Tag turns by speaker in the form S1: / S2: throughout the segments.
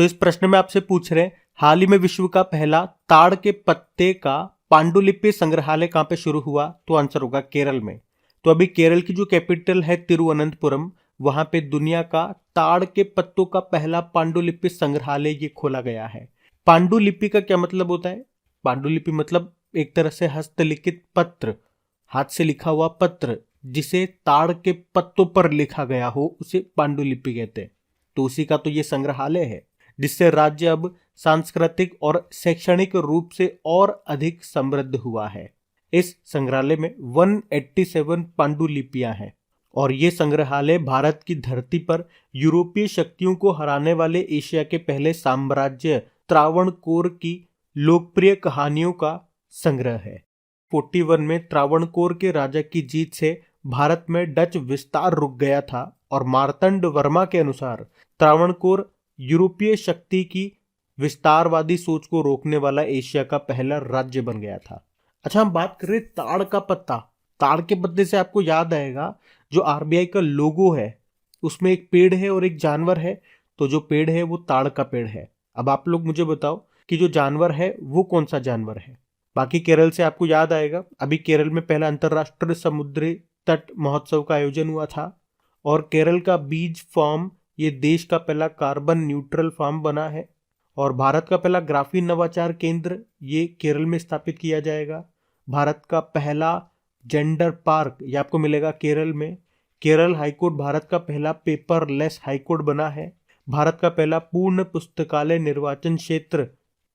S1: तो इस प्रश्न में आपसे पूछ रहे हैं, हाल ही में विश्व का पहला ताड़ के पत्ते का पांडुलिपि संग्रहालय कहाँ पे शुरू हुआ? तो आंसर होगा केरल में। तो अभी केरल की जो कैपिटल है तिरुवनंतपुरम, वहां पे दुनिया का ताड़ के पत्तों का पहला पांडुलिपि संग्रहालय ये खोला गया है। पांडुलिपि का क्या मतलब होता है? पांडुलिपि मतलब एक तरह से हस्तलिखित पत्र, हाथ से लिखा हुआ पत्र जिसे ताड़ के पत्तों पर लिखा गया हो, उसे पांडुलिपि कहते हैं। तो उसी का तो ये संग्रहालय है, जिससे राज्य अब सांस्कृतिक और शैक्षणिक रूप से और अधिक समृद्ध हुआ है। इस संग्रहालय में 187 पांडुलिपियां हैं और ये संग्रहालय भारत की धरती पर यूरोपीय शक्तियों को हराने वाले एशिया के पहले साम्राज्य त्रावणकोर की लोकप्रिय कहानियों का संग्रह है। 41 में त्रावणकोर के राजा की जीत से भारत में डच विस्तार रुक गया था और मार्तंड वर्मा के अनुसार त्रावणकोर यूरोपीय शक्ति की विस्तारवादी सोच को रोकने वाला एशिया का पहला राज्य बन गया था। अच्छा, हम बात करें ताड़ का पत्ता। ताड़ के पत्ते से आपको याद आएगा जो आरबीआई का लोगो है, उसमें एक पेड़ है और एक जानवर है। तो जो पेड़ है वो ताड़ का पेड़ है। अब आप लोग मुझे बताओ कि जो जानवर है वो कौन सा जानवर है? बाकी केरल से आपको याद आएगा, अभी केरल में पहला अंतरराष्ट्रीय समुद्री तट महोत्सव का आयोजन हुआ था और केरल का बीज फार्म ये देश का पहला कार्बन न्यूट्रल फार्म बना है और भारत का पहला ग्राफीन नवाचार केंद्र ये केरल में स्थापित किया जाएगा। भारत का पहला जेंडर पार्क ये आपको मिलेगा केरल में। केरल हाईकोर्ट भारत का पहला पेपरलेस हाईकोर्ट बना है। भारत का पहला पूर्ण पुस्तकालय निर्वाचन क्षेत्र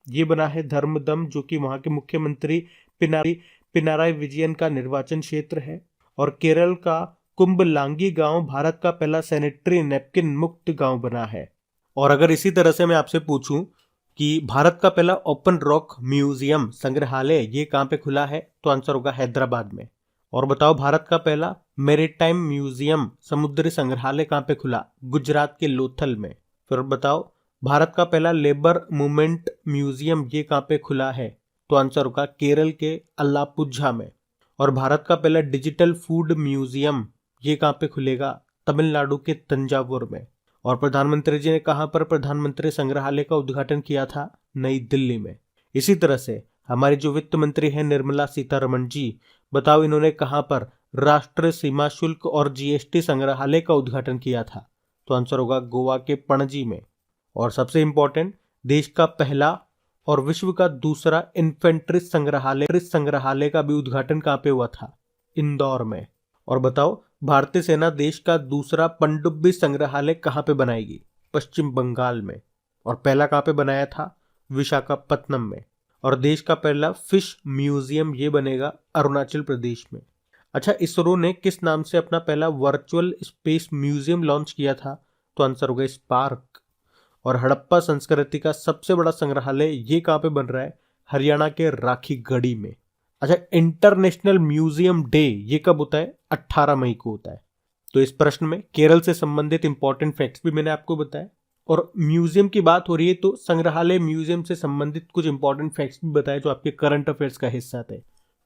S1: ये बना है धर्मदम, जो कि वहां के मुख्यमंत्री पिनाराई विजयन का निर्वाचन क्षेत्र है। और केरल का कुंभलांगी गांव भारत का पहला सैनिटरी नैपकिन मुक्त गांव बना है। और अगर इसी तरह से मैं आपसे पूछूं कि भारत का पहला ओपन रॉक म्यूजियम संग्रहालय ये कहाँ पे खुला है? तो आंसर होगा हैदराबाद में। और बताओ, भारत का पहला मेरीटाइम म्यूजियम समुद्री संग्रहालय कहाँ पे खुला? गुजरात के लोथल में। फिर बताओ, भारत का पहला लेबर मूवमेंट म्यूजियम ये कहाँ पे खुला है? तो आंसर होगा केरल के अलापुझा में। और भारत का पहला डिजिटल फूड म्यूजियम ये कहाँ पे खुलेगा? तमिलनाडु के तंजावुर में। और प्रधानमंत्री जी ने कहां पर प्रधानमंत्री संग्रहालय का उद्घाटन किया था? नई दिल्ली में। इसी तरह से हमारी जो वित्त मंत्री हैं निर्मला सीतारमण जी, बताओ इन्होंने कहां पर राष्ट्रीय सीमा शुल्क और जीएसटी संग्रहालय का उद्घाटन किया था? तो आंसर होगा गोवा के पणजी में। और सबसे इंपॉर्टेंट, देश का पहला और विश्व का दूसरा इन्फेंट्री संग्रहालय का भी उद्घाटन कहां पे हुआ था? इंदौर में। और बताओ, भारतीय सेना देश का दूसरा पनडुब्बी संग्रहालय कहां पे बनाएगी? पश्चिम बंगाल में। और पहला कहां पे बनाया था? विशाखापत्तनम में। और देश का पहला फिश म्यूजियम ये बनेगा अरुणाचल प्रदेश में। अच्छा, इसरो ने किस नाम से अपना पहला वर्चुअल स्पेस म्यूजियम लॉन्च किया था? तो आंसर होगा स्पार्क। और हड़प्पा संस्कृति का सबसे बड़ा संग्रहालय ये कहां पे बन रहा है? हरियाणा के राखीगढ़ी में। अच्छा, इंटरनेशनल म्यूजियम डे ये कब होता है? 18 मई को होता है। तो इस प्रश्न में केरल से संबंधित इंपॉर्टेंट फैक्ट्स भी मैंने आपको बताया। और म्यूजियम की बात हो रही है तो संग्रहालय म्यूजियम से संबंधित कुछ इंपॉर्टेंट फैक्ट्स भी बताए जो आपके करंट अफेयर्स का हिस्सा थे।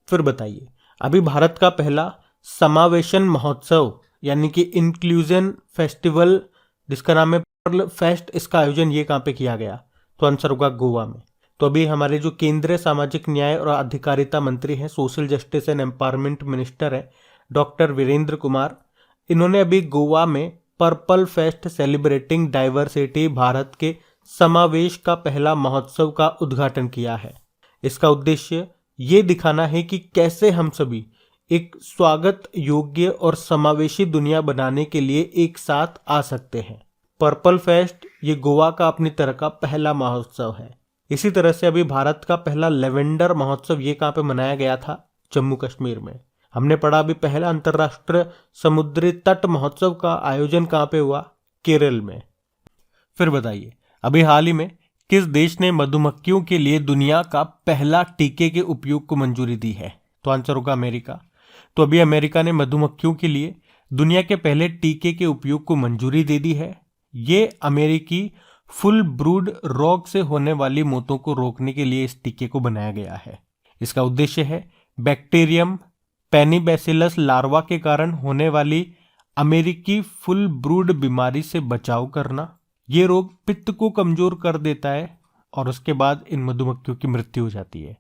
S1: फिर बताइए, अभी भारत का पहला समावेशन महोत्सव यानी कि इंक्लूजन फेस्टिवल जिसका नाम है पर्ल फेस्ट, इसका आयोजन ये कहाँ पे किया गया? तो आंसर होगा गोवा में। तो अभी हमारे जो केंद्रीय सामाजिक न्याय और अधिकारिता मंत्री हैं, social justice and empowerment minister है डॉक्टर वीरेंद्र कुमार, इन्होंने अभी गोवा में purple fest celebrating diversity Bharat के समावेश का पहला महोत्सव का उद्घाटन किया है। इसका उद्देश्य ये दिखाना है कि कैसे हम सभी एक स्वागत योग्य और समावेशी दुनिया बनाने के लिए एक साथ आ सकते हैं। पर्पल फेस्ट ये गोवा का अपनी तरह का पहला महोत्सव है। इसी तरह से अभी भारत का पहला लेवेंडर महोत्सव ये कहाँ पे मनाया गया था? जम्मू कश्मीर में। हमने पढ़ा अभी पहला अंतरराष्ट्रीय समुद्री तट महोत्सव का आयोजन कहाँ पे हुआ? केरल में। फिर बताइए, अभी हाल ही में किस देश ने मधुमक्खियों के लिए दुनिया का पहला टीके के उपयोग को मंजूरी दी है? तो आंसर होगा अमेरिका। तो अभी अमेरिका ने मधुमक्खियों के लिए दुनिया के पहले टीके के उपयोग को मंजूरी दे दी है। ये अमेरिकी फुल ब्रूड रोग से होने वाली मौतों को रोकने के लिए इस टीके को बनाया गया है। इसका उद्देश्य है बैक्टीरियम पेनिबैसिलस लार्वा के कारण होने वाली अमेरिकी फुल ब्रूड बीमारी से बचाव करना। ये रोग पित्त को कमजोर कर देता है और उसके बाद इन मधुमक्खियों की मृत्यु हो जाती है।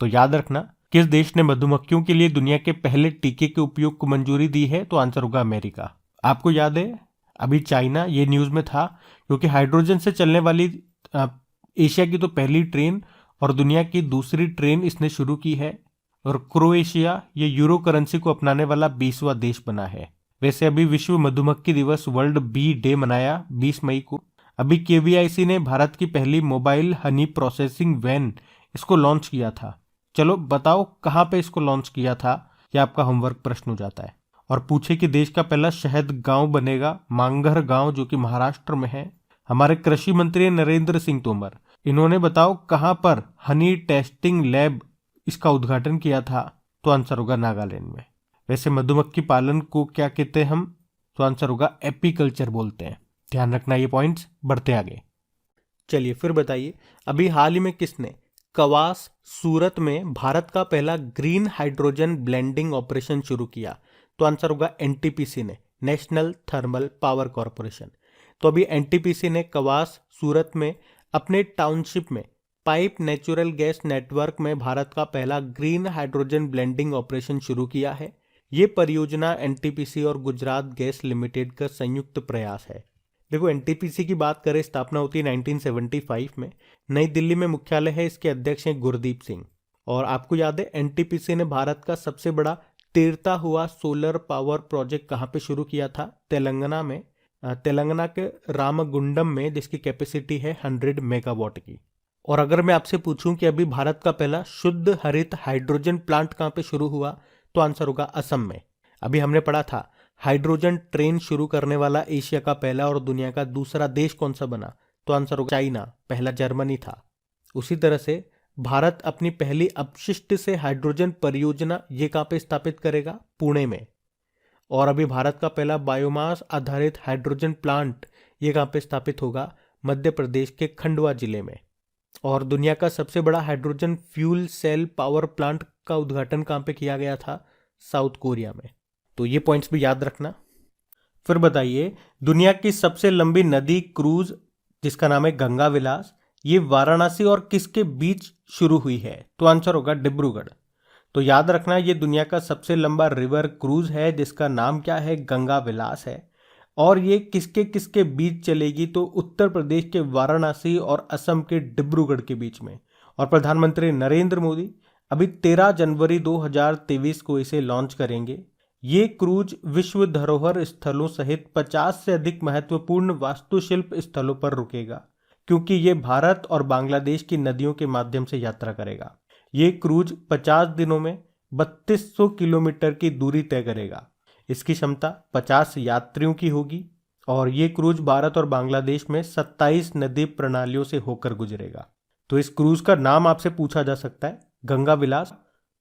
S1: तो याद रखना, किस देश ने मधुमक्खियों के लिए दुनिया के पहले टीके के उपयोग को मंजूरी दी है? तो आंसर होगा अमेरिका। आपको याद है अभी चाइना ये न्यूज में था, क्योंकि हाइड्रोजन से चलने वाली एशिया की तो पहली ट्रेन और दुनिया की दूसरी ट्रेन इसने शुरू की है। और क्रोएशिया ये यूरो करेंसी को अपनाने वाला 20वां देश बना है। वैसे अभी विश्व मधुमक्खी दिवस वर्ल्ड बी डे मनाया 20 मई को। अभी केवीआईसी ने भारत की पहली मोबाइल हनी प्रोसेसिंग वैन इसको लॉन्च किया था। चलो बताओ कहाँ पे इसको लॉन्च किया था, ये आपका होमवर्क प्रश्न हो जाता है। और पूछे कि देश का पहला शहद गांव बनेगा मांगर गांव, जो कि महाराष्ट्र में है। हमारे कृषि मंत्री नरेंद्र सिंह तोमर, इन्होंने बताओ कहां पर हनी टेस्टिंग लैब इसका उद्घाटन किया था? तो आंसर होगा नागालैंड में। वैसे मधुमक्खी पालन को क्या कहते हैं हम? तो आंसर होगा एपीकल्चर बोलते हैं। ध्यान रखना ये पॉइंट्स। बढ़ते आगे। चलिए फिर बताइए, अभी हाल ही में किसने कवास सूरत में भारत का पहला ग्रीन हाइड्रोजन ब्लेंडिंग ऑपरेशन शुरू किया? तो आंसर होगा एनटीपीसी ने, नेशनल थर्मल पावर कॉरपोरेशन। तो अभी एनटीपीसी ने कवास सूरत में अपने टाउनशिप में पाइप नेचुरल गैस नेटवर्क में भारत का पहला ग्रीन हाइड्रोजन ब्लेंडिंग ऑपरेशन शुरू किया है। ये परियोजना एनटीपीसी और गुजरात गैस लिमिटेड का संयुक्त प्रयास है। देखो, एनटीपीसी की बात करें, स्थापना होती है 1975 में। नई दिल्ली में मुख्यालय है। इसके अध्यक्ष हैं गुरदीप सिंह। और आपको याद है एनटीपीसी ने भारत का सबसे बड़ा तैरता हुआ सोलर पावर प्रोजेक्ट कहाँ पे शुरू किया था? तेलंगाना में, तेलंगाना के रामगुंडम में, जिसकी कैपेसिटी है 100 मेगावाट की। और अगर मैं आपसे पूछूं कि अभी भारत का पहला शुद्ध हरित हाइड्रोजन प्लांट कहाँ पे शुरू हुआ? तो आंसर होगा असम में। अभी हमने पढ़ा था हाइड्रोजन ट्रेन शुरू करने वाला एशिया का पहला और दुनिया का दूसरा देश कौन सा बना? तो आंसर होगा चाइना, पहला जर्मनी था। उसी तरह से भारत अपनी पहली अपशिष्ट से हाइड्रोजन परियोजना ये कहाँ पे स्थापित करेगा? पुणे में। और अभी भारत का पहला बायोमास आधारित हाइड्रोजन प्लांट ये कहाँ पे स्थापित होगा? मध्य प्रदेश के खंडवा जिले में। और दुनिया का सबसे बड़ा hydrogen fuel cell power plant का उद्घाटन कहाँ पे किया गया था? साउथ कोरिया में। तो ये पॉइंट्स भी याद रखना। फिर बताइए, दुनिया की सबसे लंबी नदी क्रूज जिसका नाम है गंगा विलास, ये वाराणसी और किसके बीच शुरू हुई है? तो आंसर होगा डिब्रूगढ़। तो याद रखना, ये दुनिया का सबसे लंबा रिवर क्रूज है जिसका नाम क्या है? गंगा विलास है। और ये किसके किसके बीच चलेगी? तो उत्तर प्रदेश के वाराणसी और असम के डिब्रूगढ़ के बीच में। और प्रधानमंत्री नरेंद्र मोदी अभी 13 जनवरी 2023 को इसे लॉन्च करेंगे। ये क्रूज विश्व धरोहर स्थलों सहित 50 से अधिक महत्वपूर्ण वास्तुशिल्प स्थलों पर रुकेगा, क्योंकि ये भारत और बांग्लादेश की नदियों के माध्यम से यात्रा करेगा। ये क्रूज 50 दिनों में 3200 किलोमीटर की दूरी तय करेगा। इसकी क्षमता 50 यात्रियों की होगी। और ये क्रूज भारत और बांग्लादेश में 27 नदी प्रणालियों से होकर गुजरेगा। तो इस क्रूज का नाम आपसे पूछा जा सकता है गंगा विलास।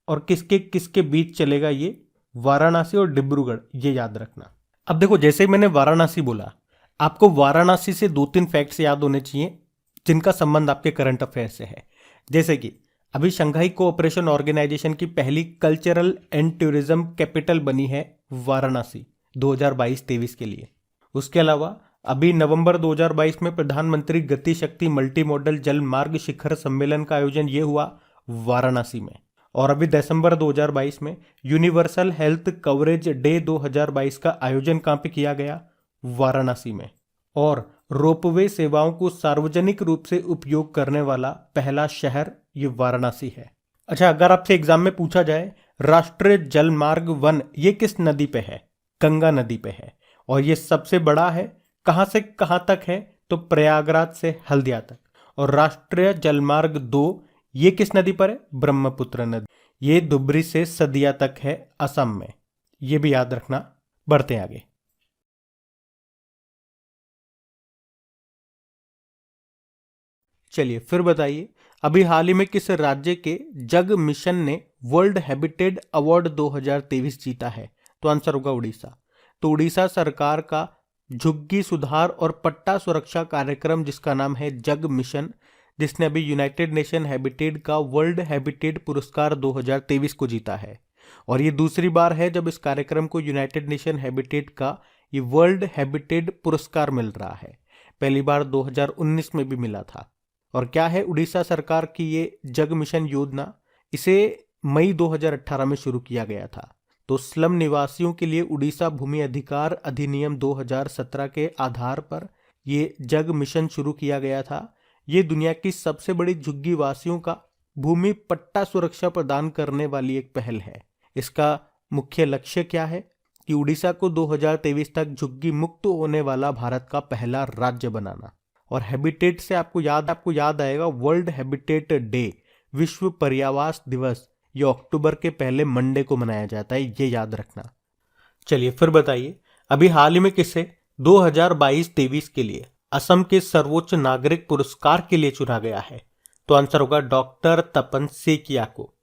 S1: और किसके किसके बीच चलेगा? ये वाराणसी और डिब्रूगढ़, ये याद रखना। अब देखो, जैसे ही मैंने वाराणसी बोला, आपको वाराणसी से 2-3 फैक्ट्स याद होने चाहिए जिनका संबंध आपके करंट अफेयर से है। जैसे कि अभी शंघाई कोऑपरेशन ऑर्गेनाइजेशन की पहली कल्चरल एंड टूरिज्म कैपिटल बनी है वाराणसी 2022-23 के लिए। उसके अलावा अभी नवंबर 2022 में प्रधानमंत्री गति शक्ति मल्टी मॉडल जल मार्ग शिखर सम्मेलन का आयोजन ये हुआ वाराणसी में। और अभी दिसंबर 2022 में यूनिवर्सल हेल्थ कवरेज डे 2022 का आयोजन कहाँ पे किया गया? वाराणसी में। और रोपवे सेवाओं को सार्वजनिक रूप से उपयोग करने वाला पहला शहर ये वाराणसी है। अच्छा, अगर आपसे एग्जाम में पूछा जाए राष्ट्रीय जल मार्ग 1 ये किस नदी पे है? गंगा नदी पे है। और ये सबसे बड़ा है। कहां से कहां तक है? तो प्रयागराज से हल्दिया तक। और राष्ट्रीय जलमार्ग 2 ये किस नदी पर है? ब्रह्मपुत्र नदी। ये धुबरी से सदिया तक है असम में। ये भी याद रखना। बढ़ते हैं आगे। चलिए फिर बताइए, अभी हाल ही में किस राज्य के जग मिशन ने वर्ल्ड हैबिटेट अवार्ड 2023 जीता है? तो आंसर होगा उड़ीसा। तो उड़ीसा सरकार का झुग्गी सुधार और पट्टा सुरक्षा कार्यक्रम जिसका नाम है जग मिशन, जिसने अभी यूनाइटेड नेशन हैबिटेट का वर्ल्ड हैबिटेट पुरस्कार 2023 को जीता है। और ये दूसरी बार है जब इस कार्यक्रम को यूनाइटेड नेशन हैबिटेट का ये वर्ल्ड हैबिटेट पुरस्कार मिल रहा है। पहली बार 2019 में भी मिला था। और क्या है उड़ीसा सरकार की ये जग मिशन योजना, इसे मई 2018 में शुरू किया गया था। तो स्लम निवासियों के लिए उड़ीसा भूमि अधिकार अधिनियम 2017 के आधार पर ये जग मिशन शुरू किया गया था। ये दुनिया की सबसे बड़ी झुग्गी वासियों का भूमि पट्टा सुरक्षा प्रदान करने वाली एक पहल है। इसका मुख्य लक्ष्य क्या है कि उड़ीसा को 2023 तक झुग्गी मुक्त होने वाला भारत का पहला राज्य बनाना। और हैबिटेट से आपको याद आएगा वर्ल्ड हैबिटेट डे, विश्व पर्यावास दिवस, ये अक्टूबर के पहले मंडे को मनाया जाता है, ये याद रखना। चलिए फिर बताइए, अभी हाल ही में किसे 2022-23 के लिए असम के सर्वोच्च नागरिक पुरस्कार के लिए चुना गया है? तो आंसर होगा डॉक्टर तपन सेकिया को।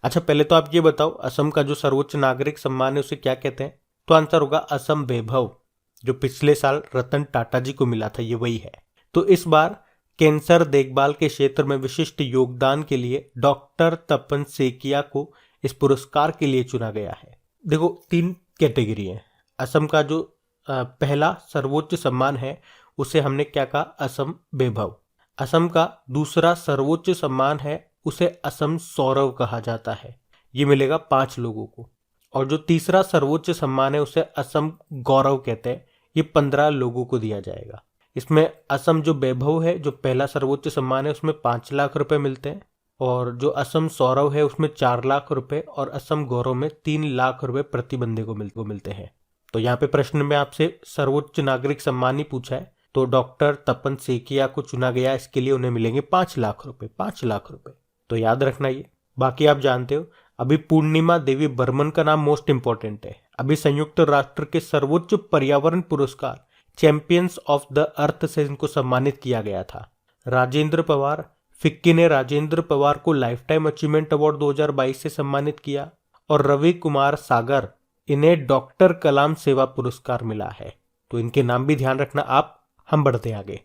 S1: अच्छा, पहले तो आप ये बताओ असम का जो सर्वोच्च नागरिक सम्मान है उसे क्या कहते हैं? तो आंसर होगा असम वैभव, जो पिछले साल रतन टाटा जी को मिला था, ये वही है। तो इस बार कैंसर देखभाल के क्षेत्र में विशिष्ट योगदान के लिए डॉक्टर तपन सेकिया को इस पुरस्कार के लिए चुना गया है। देखो 3 कैटेगरी है। असम का जो पहला सर्वोच्च सम्मान है उसे हमने क्या कहा? असम वैभव। असम का दूसरा सर्वोच्च सम्मान है उसे असम सौरव कहा जाता है, ये मिलेगा 5 लोगों को। और जो तीसरा सर्वोच्च सम्मान है उसे असम गौरव कहते हैं, ये 15 लोगों को दिया जाएगा। इसमें असम जो वैभव है, जो पहला सर्वोच्च सम्मान है, उसमें 5 लाख रुपए मिलते हैं, और जो असम सौरव है उसमें 4 लाख रुपए, और असम गौरव में 3 लाख रुपए प्रति बंदे को मिलते हैं। तो यहाँ पे प्रश्न में आपसे सर्वोच्च नागरिक सम्मान ही पूछा है, तो डॉक्टर तपन सेकिया को चुना गया, इसके लिए उन्हें मिलेंगे 5 लाख रुपए, 5 लाख रुपए। तो याद रखना ये। बाकी आप जानते हो अभी पूर्णिमा देवी बर्मन का नाम मोस्ट इंपॉर्टेंट है। अभी संयुक्त राष्ट्र के सर्वोच्च पर्यावरण पुरस्कार चैंपियंस ऑफ द अर्थ से इनको सम्मानित किया गया था। राजेंद्र पवार, फिक्की ने राजेंद्र पवार को लाइफ टाइम अचीवमेंट अवार्ड 2022 से सम्मानित किया, और रवि कुमार सागर, इन्हें डॉक्टर कलाम सेवा पुरस्कार मिला है। तो इनके नाम भी ध्यान रखना आप। हम बढ़ते आगे।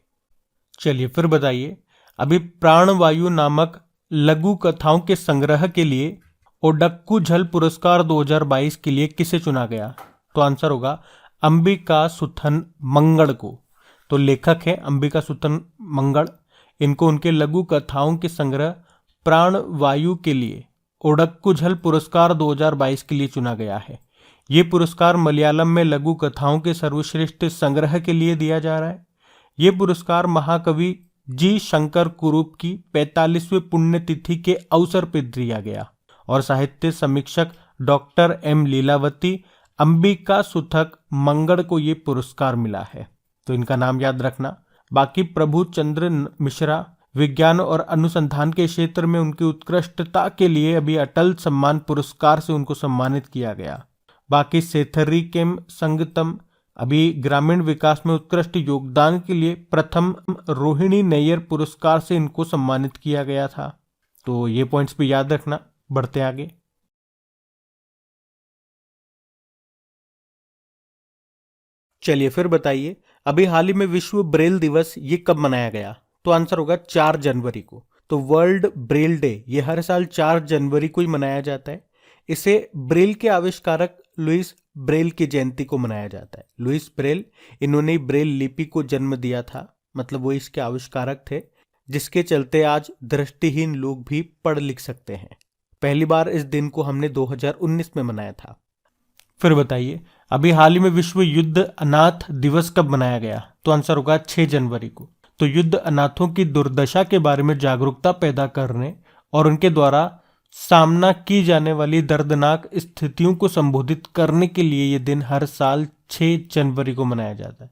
S1: चलिए फिर बताइए, अभी प्राणवायु नामक लघु कथाओं के संग्रह के लिए ओडक्कू झल पुरस्कार 2022 के लिए किसे चुना गया? तो आंसर होगा अंबिका सुथन मंगड़ को। तो लेखक है अंबिका सुथन मंगड़, इनको उनके लघु कथाओं के संग्रह प्राणवायु के लिए ओडक्कू झल पुरस्कार 2022 के लिए चुना गया है। ये पुरस्कार मलयालम में लघु कथाओं के सर्वश्रेष्ठ संग्रह के लिए दिया जा रहा है। ये पुरस्कार महाकवि जी शंकर कुरूप की 45वीं पुण्यतिथि के अवसर पर दिया गया, और साहित्य समीक्षक डॉक्टर एम लीलावती अंबिका सुथक मंगड़ को ये पुरस्कार मिला है। तो इनका नाम याद रखना। बाकी प्रभु चंद्र मिश्रा विज्ञान और अनुसंधान के क्षेत्र में उनकी उत्कृष्टता के लिए अभी अटल सम्मान पुरस्कार से उनको सम्मानित किया गया। बाकी सेथरिकेम संगतम अभी ग्रामीण विकास में उत्कृष्ट योगदान के लिए प्रथम रोहिणी नैयर पुरस्कार से इनको सम्मानित किया गया था। तो ये पॉइंट्स भी याद रखना। बढ़ते आगे। चलिए फिर बताइए, अभी हाल ही में विश्व ब्रेल दिवस ये कब मनाया गया? तो आंसर होगा 4 जनवरी को। तो वर्ल्ड ब्रेल डे ये हर साल 4 जनवरी को ही मनाया जाता है। इसे ब्रेल के आविष्कारक लुइस ब्रेल की जयंती को मनाया जाता है। लुइस ब्रेल, इन्होंने ब्रेल लिपि को जन्म दिया था, मतलब वो इसके आविष्कारक थे, जिसके चलते आज दृष्टिहीन लोग भी पढ़ लिख सकते हैं। पहली बार इस दिन को हमने 2019 में मनाया था। फिर बताइए, अभी हाल ही में विश्व युद्ध अनाथ दिवस कब मनाया गया? तो आंसर होगा 6 जनवरी को। तो युद्ध अनाथों की दुर्दशा के बारे में जागरूकता पैदा करने और उनके द्वारा सामना की जाने वाली दर्दनाक स्थितियों को संबोधित करने के लिए यह दिन हर साल 6 जनवरी को मनाया जाता है।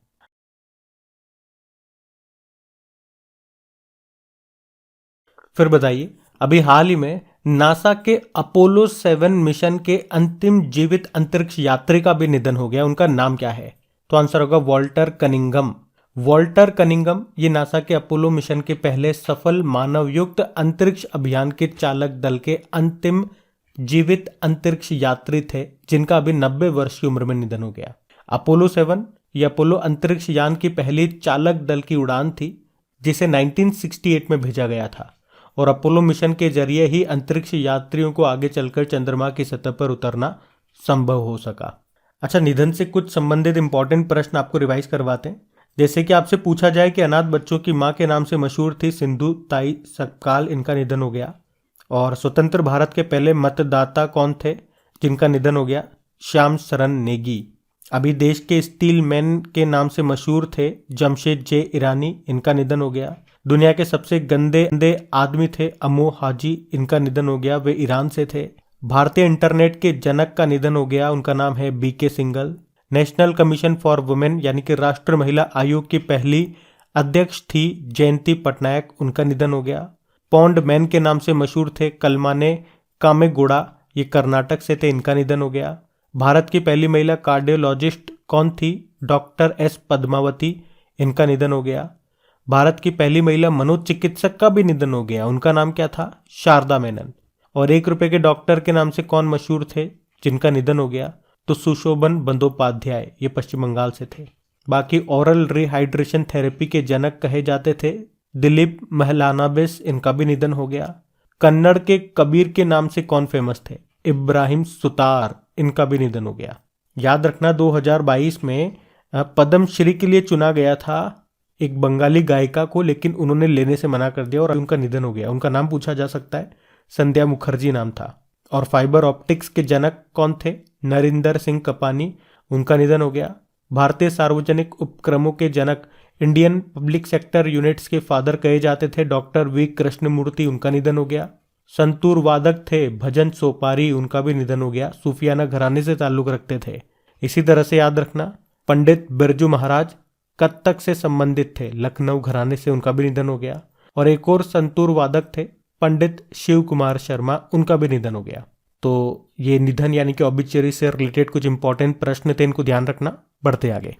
S1: फिर बताइए, अभी हाल ही में नासा के अपोलो 7 मिशन के अंतिम जीवित अंतरिक्ष यात्री का भी निधन हो गया। उनका नाम क्या है? तो आंसर होगा वॉल्टर कनिंघम। वॉल्टर कनिंघम ये नासा के अपोलो मिशन के पहले सफल मानवयुक्त अंतरिक्ष अभियान के चालक दल के अंतिम जीवित अंतरिक्ष यात्री थे, जिनका अभी 90 वर्ष की उम्र में निधन हो गया। अपोलो 7 ये अपोलो अंतरिक्ष यान की पहली चालक दल की उड़ान थी, जिसे 1968 में भेजा गया था, और अपोलो मिशन के जरिए ही अंतरिक्ष यात्रियों को आगे चलकर चंद्रमा की सतह पर उतरना संभव हो सका। अच्छा, निधन से कुछ संबंधित इंपॉर्टेंट प्रश्न आपको रिवाइज करवाते हैं। जैसे कि आपसे पूछा जाए कि अनाथ बच्चों की मां के नाम से मशहूर थी सिंधु ताई सपकाल, इनका निधन हो गया। और स्वतंत्र भारत के पहले मतदाता कौन थे जिनका निधन हो गया? श्याम शरण नेगी। अभी देश के स्टील मैन के नाम से मशहूर थे जमशेद जे ईरानी, इनका निधन हो गया। दुनिया के सबसे गंदे आदमी थे अमो हाजी, इनका निधन हो गया, वे ईरान से थे। भारतीय इंटरनेट के जनक का निधन हो गया, उनका नाम है BK Singhal. National Commission for Women यानी कि राष्ट्रीय महिला आयोग की पहली अध्यक्ष थी जयंती पटनायक, उनका निधन हो गया। पौंड मैन के नाम से मशहूर थे कलमाने कामेगौड़ा, ये कर्नाटक से थे, इनका निधन हो गया। भारत की पहली महिला कार्डियोलॉजिस्ट कौन थी? डॉक्टर एस पद्मावती, इनका निधन हो गया। भारत की पहली महिला मनोचिकित्सक का भी निधन हो गया, उनका नाम क्या था? शारदा मेनन। और 1 रुपए के डॉक्टर के नाम से कौन मशहूर थे जिनका निधन हो गया? तो सुशोभन बंदोपाध्याय, ये पश्चिम बंगाल से थे। बाकी ओरल रिहाइड्रेशन थेरेपी के जनक कहे जाते थे दिलीप महलानाबिस, इनका भी निधन हो गया। कन्नड़ के कबीर के नाम से कौन फेमस थे? इब्राहिम सुतार, इनका भी निधन हो गया। याद रखना 2022 में पद्मश्री के लिए चुना गया था एक बंगाली गायिका को, लेकिन उन्होंने लेने से मना कर दिया और उनका निधन हो गया। उनका नाम पूछा जा सकता है, संध्या मुखर्जी नाम था। और फाइबर ऑप्टिक्स के जनक कौन थे? नरिंदर सिंह कपानी, उनका निधन हो गया। भारतीय सार्वजनिक उपक्रमों के जनक इंडियन पब्लिक सेक्टर यूनिट्स के फादर कहे जाते थे डॉक्टर वी कृष्णमूर्ति, उनका निधन हो गया। संतूर वादक थे भजन सोपारी, उनका भी निधन हो गया, सूफियाना घराने से ताल्लुक रखते थे। इसी तरह से याद रखना पंडित बिरजू महाराज कत्थक से संबंधित थे, लखनऊ घराने से, उनका भी निधन हो गया। और एक और संतूर वादक थे पंडित शिव कुमार शर्मा, उनका भी निधन हो गया। तो ये निधन यानी कि ऑबिचुरी से रिलेटेड कुछ इंपॉर्टेंट प्रश्न थे, इनको ध्यान रखना। बढ़ते आगे।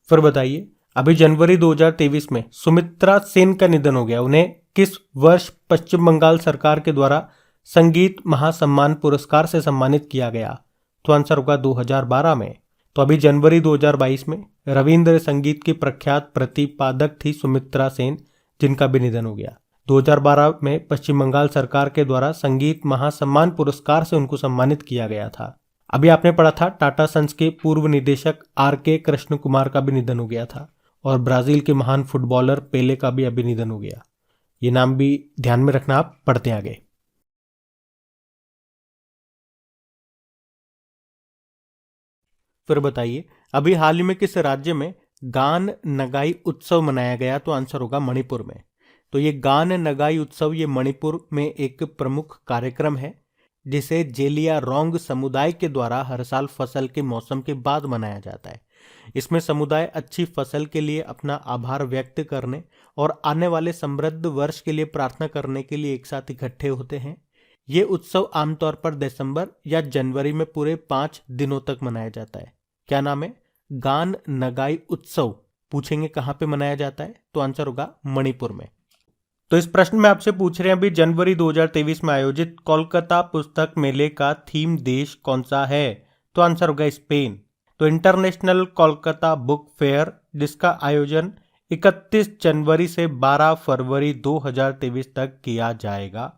S1: फिर बताइए, अभी जनवरी 2023 में सुमित्रा सेन का निधन हो गया। उन्हें किस वर्ष पश्चिम बंगाल सरकार के द्वारा संगीत महासम्मान पुरस्कार से सम्मानित किया गया? तो आंसर होगा 2012 में। तो अभी जनवरी 2022 में रविंद्र संगीत की प्रख्यात प्रतिपादक थी सुमित्रा सेन, जिनका भी निधन हो गया। 2012 में पश्चिम बंगाल सरकार के द्वारा संगीत महासम्मान पुरस्कार से उनको सम्मानित किया गया था। अभी आपने पढ़ा था टाटा सन्स के पूर्व निदेशक आर.के. कृष्ण कुमार का भी निधन हो गया था। और ब्राजील के महान फुटबॉलर पेले का भी अभी निधन हो गया। ये नाम भी ध्यान में रखना। आप पढ़ते आगे। फिर बताइए, अभी हाल ही में किस राज्य में गान नगाई उत्सव मनाया गया? तो आंसर होगा मणिपुर में। तो ये गान नगाई उत्सव ये मणिपुर में एक प्रमुख कार्यक्रम है जिसे जेलिया रोंग समुदाय के द्वारा हर साल फसल के मौसम के बाद मनाया जाता है। इसमें समुदाय अच्छी फसल के लिए अपना आभार व्यक्त करने और आने वाले समृद्ध वर्ष के लिए प्रार्थना करने के लिए एक साथ इकट्ठे होते हैं। ये उत्सव आमतौर पर दिसंबर या जनवरी में पूरे 5 दिनों तक मनाया जाता है। क्या नाम है? गान नगाई उत्सव। पूछेंगे कहाँ पे मनाया जाता है? तो आंसर होगा मणिपुर में। तो इस प्रश्न में आपसे पूछ रहे हैं अभी जनवरी 2023 में आयोजित कोलकाता पुस्तक मेले का थीम देश कौन सा है? तो आंसर होगा स्पेन। तो इंटरनेशनल कोलकाता बुक फेयर जिसका आयोजन 31 जनवरी से 12 फरवरी 2023 तक किया जाएगा।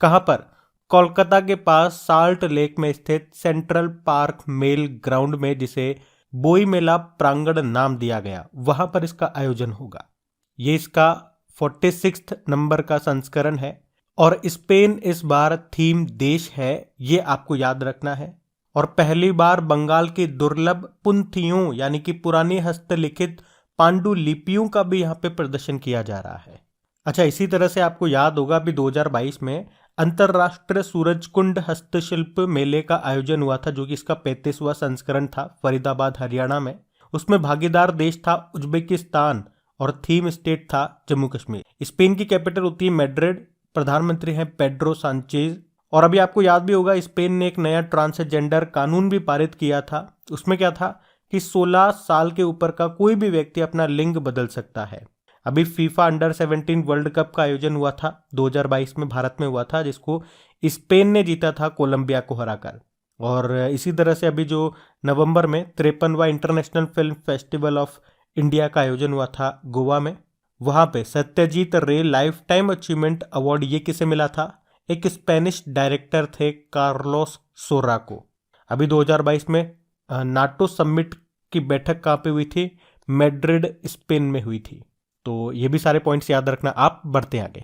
S1: कहां पर? कोलकाता के पास साल्ट लेक में स्थित सेंट्रल पार्क मेल ग्राउंड में, जिसे बोई मेला प्रांगण नाम दिया गया, वहां पर इसका आयोजन होगा। ये इसका 46 नंबर का संस्करण है और स्पेन इस बार थीम देश है, ये आपको याद रखना है। और पहली बार बंगाल की दुर्लभ पुंथियों यानी कि पुरानी हस्तलिखित पांडुलिपियों का भी यहाँ पे प्रदर्शन किया जा रहा है। अच्छा, इसी तरह से आपको याद होगा अभी 2022 में अंतरराष्ट्रीय सूरजकुंड हस्तशिल्प मेले का आयोजन हुआ था, जो कि इसका 35वां संस्करण था फरीदाबाद हरियाणा में। उसमें भागीदार देश था उज्बेकिस्तान और थीम स्टेट था जम्मू कश्मीर। स्पेन की कैपिटल होती है मैड्रिड, प्रधानमंत्री हैं पेड्रो सांचेज। और अभी आपको याद भी होगा स्पेन ने एक नया ट्रांसजेंडर कानून भी पारित किया था। उसमें क्या था कि 16 साल के ऊपर का कोई भी व्यक्ति अपना लिंग बदल सकता है। अभी फीफा अंडर 17 वर्ल्ड कप का आयोजन हुआ था 2022 में, भारत में हुआ था, जिसको स्पेन ने जीता था कोलंबिया को हराकर। और इसी तरह से अभी जो नवंबर में 53वां international film festival of India का आयोजन हुआ था गोवा में, वहां पे सत्यजीत रे लाइफ टाइम अचीवमेंट अवार्ड ये किसे मिला था? एक स्पेनिश डायरेक्टर थे कार्लोस सोरा को। अभी 2022 में नाटो समिट की बैठक कहाँ पे हुई थी? मैड्रिड स्पेन में हुई थी। तो ये भी सारे पॉइंट्स याद रखना आप। बढ़ते आगे।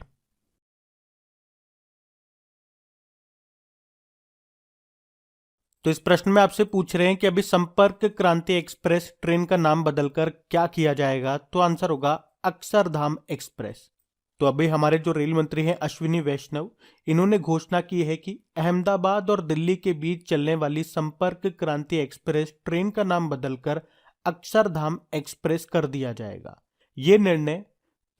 S1: तो इस प्रश्न में आपसे पूछ रहे हैं कि अभी संपर्क क्रांति एक्सप्रेस ट्रेन का नाम बदलकर क्या किया जाएगा, तो आंसर होगा अक्षरधाम एक्सप्रेस। तो अभी हमारे जो रेल मंत्री हैं अश्विनी वैष्णव, इन्होंने घोषणा की है कि अहमदाबाद और दिल्ली के बीच चलने वाली संपर्क क्रांति एक्सप्रेस ट्रेन का नाम बदलकर अक्षरधाम एक्सप्रेस कर दिया जाएगा। ये निर्णय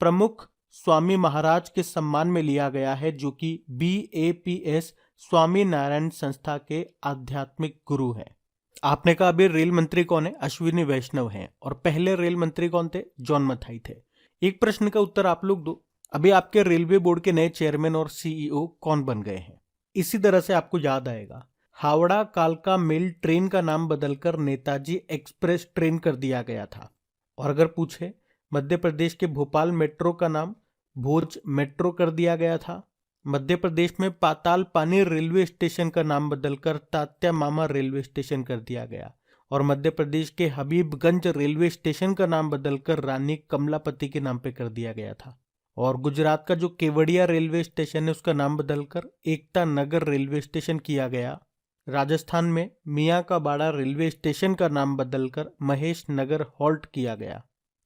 S1: प्रमुख स्वामी महाराज के सम्मान में लिया गया है, जो कि BAPS स्वामी नारायण संस्था के आध्यात्मिक गुरु हैं। आपने कहा अभी रेल मंत्री कौन है? अश्विनी वैष्णव हैं। और पहले रेल मंत्री कौन थे? जॉन मथाई थे। एक प्रश्न का उत्तर आप लोग दो, अभी आपके रेलवे बोर्ड के नए चेयरमैन और CEO कौन बन गए हैं? इसी तरह से आपको याद आएगा, हावड़ा कालका मेल ट्रेन का नाम बदलकर नेताजी एक्सप्रेस ट्रेन कर दिया गया था। और अगर पूछे मध्य प्रदेश के भोपाल मेट्रो का नाम भोज मेट्रो कर दिया गया था। मध्य प्रदेश में पाताल पानी रेलवे स्टेशन का नाम बदलकर तात्या मामा रेलवे स्टेशन कर दिया गया। और मध्य प्रदेश के हबीबगंज रेलवे स्टेशन का नाम बदलकर रानी कमलापति के नाम पे कर दिया गया था। और गुजरात का जो केवड़िया रेलवे स्टेशन है उसका नाम बदलकर एकता नगर रेलवे स्टेशन किया गया। राजस्थान में मियाँ का बाड़ा रेलवे स्टेशन का नाम बदलकर महेश नगर हॉल्ट किया गया।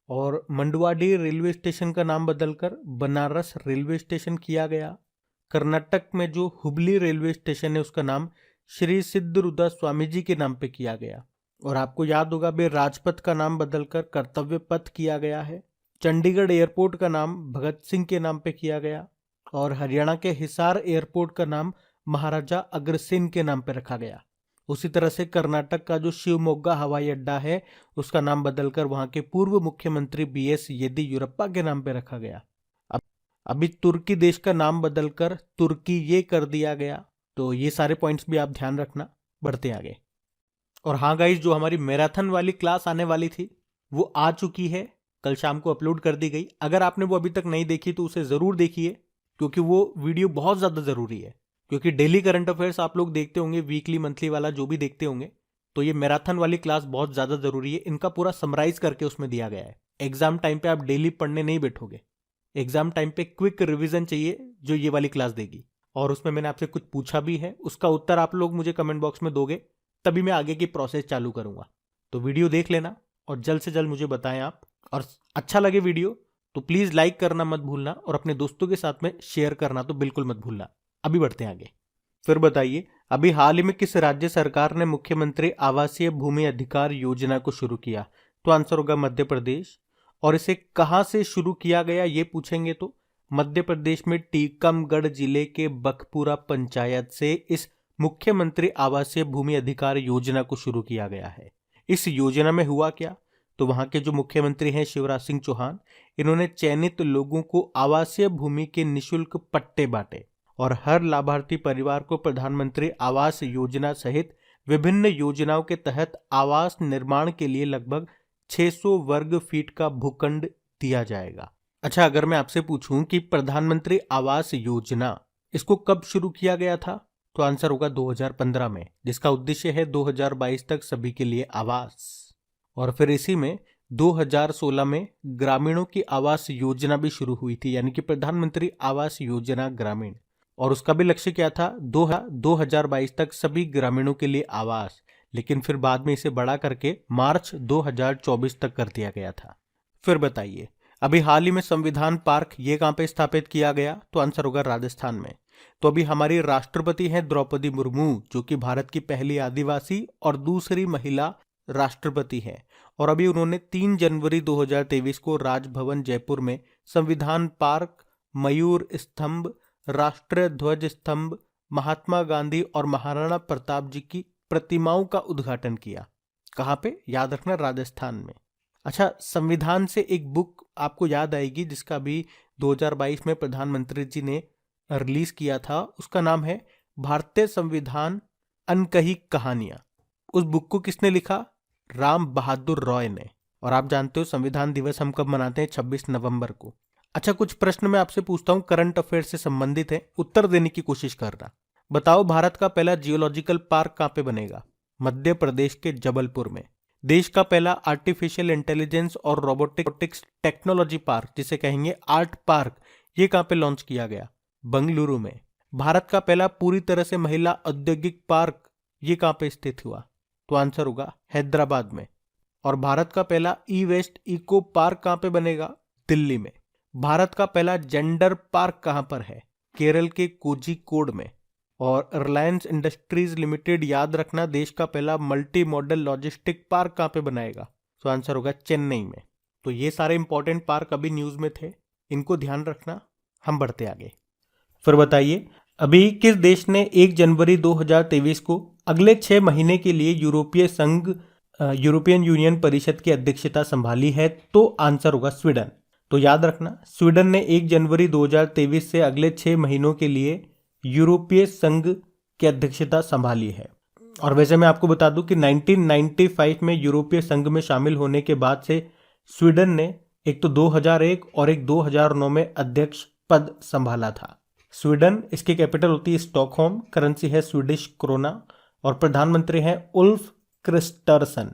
S1: और मंडुआडीह रेलवे स्टेशन का नाम बदलकर बनारस रेलवे स्टेशन किया गया। कर्नाटक में जो हुबली रेलवे स्टेशन है उसका नाम श्री सिद्धरुद्र स्वामी जी के नाम पे किया गया। और आपको याद होगा बे राजपथ का नाम बदलकर कर्तव्य पथ किया गया है। चंडीगढ़ एयरपोर्ट का नाम भगत सिंह के नाम पे किया गया। और हरियाणा के हिसार एयरपोर्ट का नाम महाराजा अग्रसेन के नाम पे रखा गया। उसी तरह से कर्नाटक का जो शिवमोग्गा हवाई अड्डा है उसका नाम बदलकर वहां के पूर्व मुख्यमंत्री BS येदियुरप्पा के नाम पे रखा गया। अभी तुर्की देश का नाम बदलकर तुर्की ये कर दिया गया। तो ये सारे पॉइंट्स भी आप ध्यान रखना। बढ़ते आगे। और हाँ गाइस, जो हमारी मैराथन वाली क्लास आने वाली थी वो आ चुकी है, कल शाम को अपलोड कर दी गई। अगर आपने वो अभी तक नहीं देखी तो उसे जरूर देखिए, क्योंकि वो वीडियो बहुत ज्यादा जरूरी है। क्योंकि डेली करंट अफेयर्स आप लोग देखते होंगे, वीकली मंथली वाला जो भी देखते होंगे, तो ये मैराथन वाली क्लास बहुत ज्यादा जरूरी है। इनका पूरा समराइज करके उसमें दिया गया है। एग्जाम टाइम पे आप डेली पढ़ने नहीं बैठोगे, एग्जाम टाइम पे क्विक रिवीजन चाहिए जो ये वाली क्लास देगी। और उसमें मैंने आपसे कुछ पूछा भी है, उसका उत्तर आप लोग मुझे कमेंट बॉक्स में दोगे, तभी मैं आगे की प्रोसेस चालू करूंगा। तो वीडियो देख लेना और जल्द से जल्द मुझे बताएं आप। और अच्छा लगे वीडियो तो प्लीज लाइक करना मत भूलना, और अपने दोस्तों के साथ में शेयर करना तो बिल्कुल मत भूलना। अभी बढ़ते हैं आगे। फिर बताइए, अभी हाल ही में किस राज्य सरकार ने मुख्यमंत्री आवासीय भूमि अधिकार योजना को शुरू किया? तो आंसर होगा मध्य प्रदेश। और इसे कहां से शुरू किया गया ये पूछेंगे तो मध्य प्रदेश में टीकमगढ़ जिले के बखपुरा पंचायत से इस मुख्यमंत्री आवासीय भूमि अधिकार योजना को शुरू किया गया है। इस योजना में हुआ क्या? तो वहां के जो मुख्यमंत्री हैं शिवराज सिंह चौहान, इन्होंने चयनित लोगों को आवासीय भूमि के निशुल्क पट्टे बांटे और हर लाभार्थी परिवार को प्रधानमंत्री आवास योजना सहित विभिन्न योजनाओं के तहत आवास निर्माण के लिए लगभग 600 वर्ग फीट का भूखंड दिया जाएगा। अच्छा, अगर मैं आपसे पूछूं कि प्रधानमंत्री आवास योजना इसको कब शुरू किया गया था, तो आंसर होगा 2015 में, जिसका उद्देश्य है 2022 तक सभी के लिए आवास। और फिर इसी में 2016 में ग्रामीणों की आवास योजना भी शुरू हुई थी, यानी कि प्रधानमंत्री आवास योजना ग्रामीण। और उसका भी लक्ष्य क्या था? 2022 तक सभी ग्रामीणों के लिए आवास। लेकिन फिर बाद में इसे बढ़ा करके मार्च 2024 तक कर दिया गया था। फिर बताइए, अभी हाल ही में संविधान पार्क ये कहां पे स्थापित किया गया? तो आंसर होगा राजस्थान में। तो अभी हमारी राष्ट्रपति हैं द्रौपदी मुर्मू, जो कि भारत की पहली आदिवासी और दूसरी महिला राष्ट्रपति है। और अभी उन्होंने 3 जनवरी 2023 को राजभवन जयपुर में संविधान पार्क, मयूर स्तंभ, राष्ट्रीय ध्वज स्तंभ, महात्मा गांधी और महाराणा प्रताप जी की प्रतिमाओं का उद्घाटन किया। कहाँ पे? याद रखना, राजस्थान में। अच्छा, संविधान से एक बुक आपको याद आएगी जिसका भी 2022 में प्रधानमंत्री जी ने रिलीज किया था, उसका नाम है भारतीय संविधान अनकही कहानियां। उस बुक को किसने लिखा? राम बहादुर रॉय ने। और आप जानते हो संविधान दिवस हम कब मनाते हैं? 26 नवंबर को। अच्छा, कुछ प्रश्न मैं आपसे पूछता हूं, करंट अफेयर से संबंधित है, उत्तर देने की कोशिश करना। बताओ, भारत का पहला जियोलॉजिकल पार्क कहां पे बनेगा? मध्य प्रदेश के जबलपुर में। देश का पहला आर्टिफिशियल इंटेलिजेंस और रोबोटिक्स टेक्नोलॉजी पार्क, जिसे कहेंगे आर्ट पार्क, ये कहाँ पे लॉन्च किया गया? बंगलुरु में। भारत का पहला पूरी तरह से महिला औद्योगिक पार्क, ये कहाँ पे स्थित हुआ? तो आंसर होगा हैदराबाद में। और भारत का पहला ई वेस्ट इको पार्क कहाँ पे बनेगा? दिल्ली में। भारत का पहला जेंडर पार्क कहाँ पर है? केरल के कोझिकोड में। और रिलायंस इंडस्ट्रीज लिमिटेड, याद रखना, देश का पहला मल्टी मॉडल लॉजिस्टिक पार्क कहाँ पे बनाएगा? तो आंसर होगा चेन्नई में। तो ये सारे इंपॉर्टेंट पार्क अभी न्यूज में थे, इनको ध्यान रखना। हम बढ़ते आगे। फिर बताइए, अभी किस देश ने 1 जनवरी 2023 को अगले 6 महीने के लिए यूरोपियन यूनियन परिषद की अध्यक्षता संभाली है? तो आंसर होगा स्वीडन। तो याद रखना, स्वीडन ने 1 जनवरी 2023 से अगले 6 महीनों के लिए यूरोपीय संघ की अध्यक्षता संभाली है। और वैसे मैं आपको बता दूं कि 1995 में यूरोपीय संघ में शामिल होने के बाद से स्वीडन ने एक तो 2001 और एक 2009 में अध्यक्ष पद संभाला था। स्वीडन, इसकी कैपिटल होती है स्टॉकहोम, करेंसी है स्वीडिश क्रोना, और प्रधानमंत्री हैं उल्फ क्रिस्टरसन।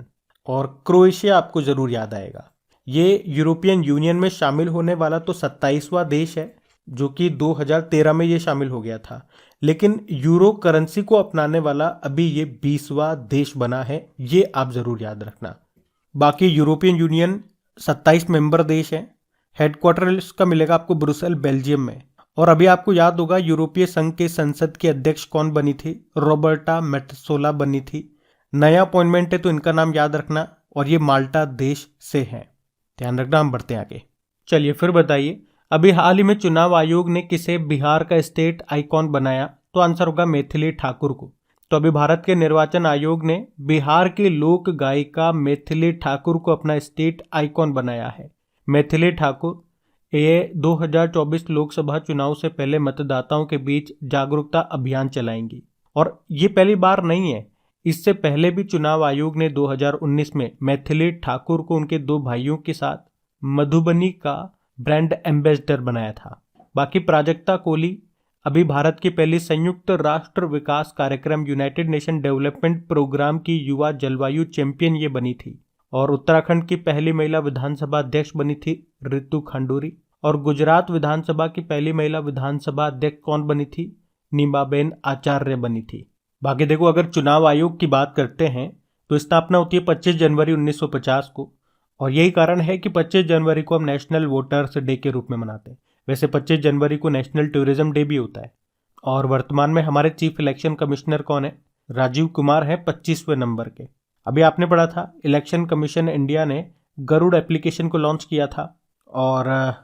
S1: और क्रोएशिया आपको जरूर याद आएगा। ये यूरोपियन यूनियन में शामिल होने वाला तो 27वां देश है, जो कि 2013 में ये शामिल हो गया था, लेकिन यूरो करेंसी को अपनाने वाला अभी ये 20वां देश बना है, ये आप जरूर याद रखना। बाकी यूरोपियन यूनियन 27 मेंबर देश हैं। हेडक्वार्टर इसका मिलेगा आपको ब्रुसेल, बेल्जियम में। और अभी आपको याद होगा यूरोपीय संघ के संसद की अध्यक्ष कौन बनी थी? रॉबर्टा मेट्सोला बनी थी। नया अपॉइंटमेंट है तो इनका नाम याद रखना, और ये माल्टा देश से हैं। ध्यान रखना। हम बढ़ते हैं आगे। चलिए फिर बताइए, अभी हाल ही में चुनाव आयोग ने किसे बिहार का स्टेट आइकॉन बनाया? तो आंसर होगा मैथिली ठाकुर को। तो अभी भारत के निर्वाचन आयोग ने बिहार की लोक गायिका मैथिली ठाकुर को अपना स्टेट आइकॉन बनाया है। मैथिली ठाकुर ये 2024 लोकसभा चुनाव से पहले मतदाताओं के बीच जागरूकता अभियान चलाएंगी। और ये पहली बार नहीं है, इससे पहले भी चुनाव आयोग ने 2019 में मैथिली ठाकुर को उनके 2 भाइयों के साथ मधुबनी का ब्रांड एम्बेसडर बनाया था। बाकी प्राजक्ता कोहली अभी भारत की पहली संयुक्त राष्ट्र विकास कार्यक्रम यूनाइटेड नेशन डेवलपमेंट प्रोग्राम की युवा जलवायु चैंपियन ये बनी थी। और उत्तराखंड की पहली महिला विधानसभा अध्यक्ष बनी थी ऋतु खंडूरी। और गुजरात विधानसभा की पहली महिला विधानसभा अध्यक्ष कौन बनी थी? नीमाबेन आचार्य बनी थी। बाकी देखो, अगर चुनाव आयोग की बात करते हैं तो स्थापना होती है 25 जनवरी 1950 को। और यही कारण है कि 25 जनवरी को हम नेशनल वोटर्स डे के रूप में मनाते हैं। वैसे 25 जनवरी को नेशनल टूरिज्म डे भी होता है। और वर्तमान में हमारे चीफ इलेक्शन कमिश्नर कौन है? राजीव कुमार है, 25वें नंबर के। अभी आपने पढ़ा था इलेक्शन कमीशन इंडिया ने गरुड़ एप्लीकेशन को लॉन्च किया था। और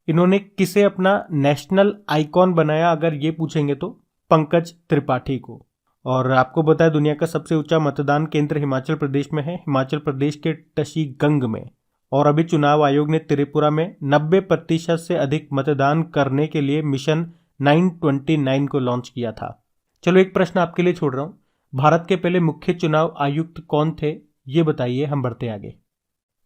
S1: इन्होंने किसे अपना नेशनल आइकॉन बनाया? अगर ये पूछेंगे तो पंकज त्रिपाठी को। और आपको बताया दुनिया का सबसे ऊंचा मतदान केंद्र हिमाचल प्रदेश में है, हिमाचल प्रदेश के टशीगंग में। और अभी चुनाव आयोग ने त्रिपुरा में 90% से अधिक मतदान करने के लिए मिशन 929 को लॉन्च किया था। चलो एक प्रश्न आपके लिए छोड़ रहा हूं, भारत के पहले मुख्य चुनाव आयुक्त कौन थे? ये बताइए। हम बढ़ते आगे।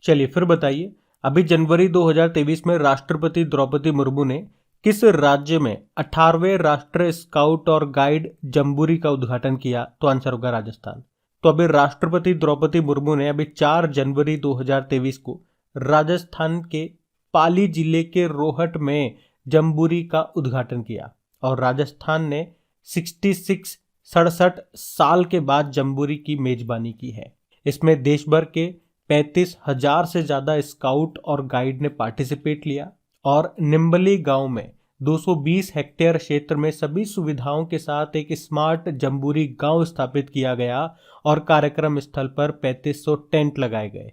S1: चलिए फिर बताइए, अभी जनवरी 2023 में राष्ट्रपति द्रौपदी मुर्मू ने किस राज्य में 18वें राष्ट्रीय स्काउट और गाइड जम्बूरी का उद्घाटन किया? तो आंसर होगा राजस्थान। तो अभी राष्ट्रपति द्रौपदी मुर्मू ने अभी 4 जनवरी 2023 को राजस्थान के पाली जिले के रोहट में जम्बूरी का उद्घाटन किया। और राजस्थान ने 67 साल के बाद जम्बूरी की मेजबानी की है। इसमें देश भर के 35,000 से ज्यादा स्काउट और गाइड ने पार्टिसिपेट लिया। और निम्बली गांव में 220 हेक्टेयर क्षेत्र में सभी सुविधाओं के साथ एक स्मार्ट जम्बूरी गांव स्थापित किया गया और कार्यक्रम स्थल पर 3500 टेंट लगाए गए।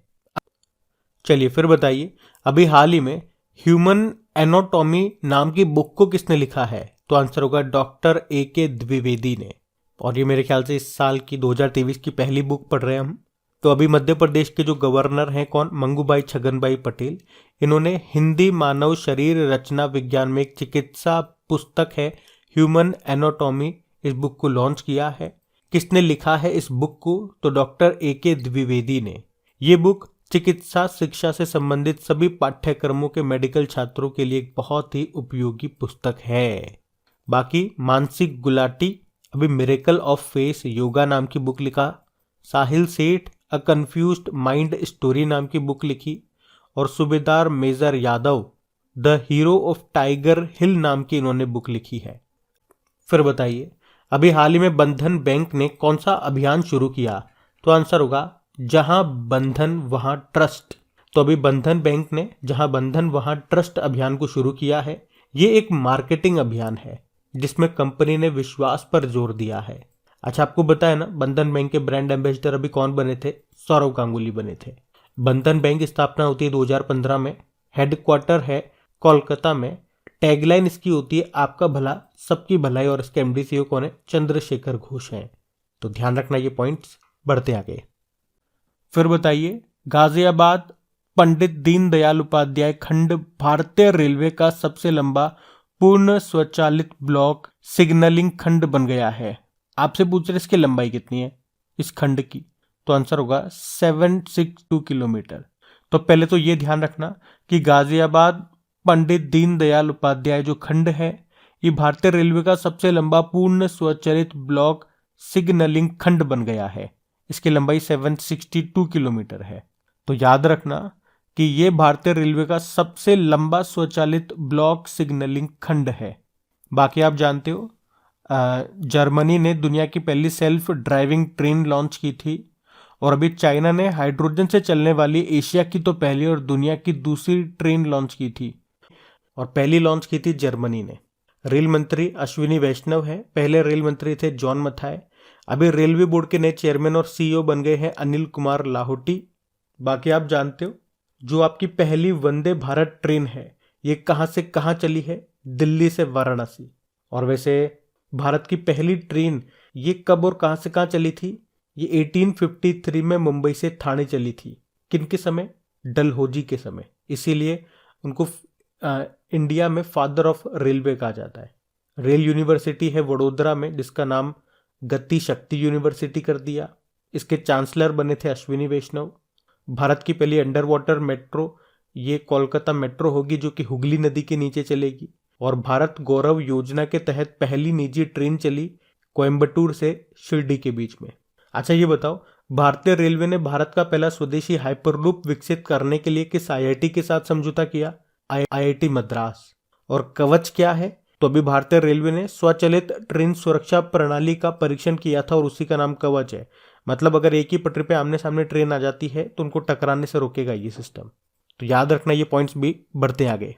S1: चलिए फिर बताइए, अभी हाल ही में ह्यूमन एनाटॉमी नाम की बुक को किसने लिखा है? तो आंसर होगा डॉक्टर A.K. द्विवेदी ने। और ये मेरे ख्याल से इस साल की 2023 की पहली बुक पढ़ रहे हैं हम। तो अभी मध्य प्रदेश के जो गवर्नर हैं कौन? मंगूभाई छगनभाई पटेल। इन्होंने हिंदी मानव शरीर रचना विज्ञान में एक चिकित्सा पुस्तक है ह्यूमन एनाटॉमी, इस बुक को लॉन्च किया है। किसने लिखा है इस बुक को? तो डॉक्टर A.K. द्विवेदी ने। ये बुक चिकित्सा शिक्षा से संबंधित सभी पाठ्यक्रमों के मेडिकल छात्रों के लिए एक बहुत ही उपयोगी पुस्तक है। बाकी मानसिक गुलाटी अभी मिरेकल ऑफ फेस योगा नाम की बुक लिखा। साहिल सेठ अ कन्फ्यूज्ड माइंड स्टोरी नाम की बुक लिखी, और Subedar Major Yadav the hero of Tiger Hill नाम की इन्होंने बुक लिखी है। फिर बताइए, अभी हाल ही में बंधन बैंक ने कौन सा अभियान शुरू किया? तो आंसर होगा जहां बंधन वहां ट्रस्ट। तो अभी बंधन बैंक ने जहां बंधन वहां ट्रस्ट अभियान को शुरू किया है। ये एक मार्केटिंग अभियान है जिसमें कंपनी ने विश्वास पर जोर दिया है। अच्छा, आपको बताया ना बंधन बैंक के ब्रांड एम्बेसडर अभी कौन बने थे? सौरव गांगुली बने थे। बंधन बैंक की स्थापना होती है 2015 में, हेडक्वार्टर है कोलकाता में। टैगलाइन इसकी होती है आपका भला सबकी भलाई, और इसके एमडी सीईओ कौन है? चंद्रशेखर घोष हैं। तो ध्यान रखना ये पॉइंट्स। बढ़ते आगे। फिर बताइए, गाजियाबाद पंडित दीनदयाल उपाध्याय खंड भारतीय रेलवे का सबसे लंबा पूर्ण स्वचालित ब्लॉक सिग्नलिंग खंड बन गया है। आपसे पूछ रहे इसकी लंबाई कितनी है इस खंड की? तो आंसर होगा 762 किलोमीटर। तो पहले तो ये ध्यान रखना कि गाजियाबाद पंडित दीनदयाल उपाध्याय जो खंड है ये भारतीय रेलवे का सबसे लंबा पूर्ण स्वचालित ब्लॉक सिग्नलिंग खंड बन गया है। इसकी लंबाई 762 किलोमीटर है। तो याद रखना कि ये भारतीय रेलवे का सबसे लंबा स्वचालित ब्लॉक सिग्नलिंग खंड है। बाकी आप जानते हो जर्मनी ने दुनिया की पहली सेल्फ ड्राइविंग ट्रेन लॉन्च की थी, और अभी चाइना ने हाइड्रोजन से चलने वाली एशिया की तो पहली और दुनिया की दूसरी ट्रेन लॉन्च की थी, और पहली लॉन्च की थी जर्मनी ने। रेल मंत्री अश्विनी वैष्णव है, पहले रेल मंत्री थे जॉन मथाई। अभी रेलवे बोर्ड के नए चेयरमैन और सीईओ बन गए हैं अनिल कुमार लाहोटी। बाकी आप जानते हो जो आपकी पहली वंदे भारत ट्रेन है ये कहाँ से कहाँ चली है? दिल्ली से वाराणसी। और वैसे भारत की पहली ट्रेन ये कब और कहाँ से कहाँ चली थी? ये 1853 में मुंबई से ठाणे चली थी। किन के समय? डलहौजी के समय। इसीलिए उनको इंडिया में फादर ऑफ रेलवे कहा जाता है। रेल यूनिवर्सिटी है वडोदरा में जिसका नाम गति शक्ति यूनिवर्सिटी कर दिया। इसके चांसलर बने थे अश्विनी वैष्णव। भारत की पहली अंडर वाटर मेट्रो ये कोलकाता मेट्रो होगी जो कि हुगली नदी के नीचे चलेगी। और भारत गौरव योजना के तहत पहली निजी ट्रेन चली कोयम्बटूर से शिरडी के बीच में। अच्छा, ये बताओ भारतीय रेलवे ने भारत का पहला स्वदेशी हाइपरलूप विकसित करने के लिए किस आईआईटी के साथ समझौता किया? आईआईटी मद्रास। और कवच क्या है? तो अभी भारतीय रेलवे ने स्वचालित ट्रेन सुरक्षा प्रणाली का परीक्षण किया था और उसी का नाम कवच है। मतलब अगर एक ही पटरी पे आमने सामने ट्रेन आ जाती है तो उनको टकराने से रोकेगा ये सिस्टम। तो याद रखना ये पॉइंट्स भी। बढ़ते आगे।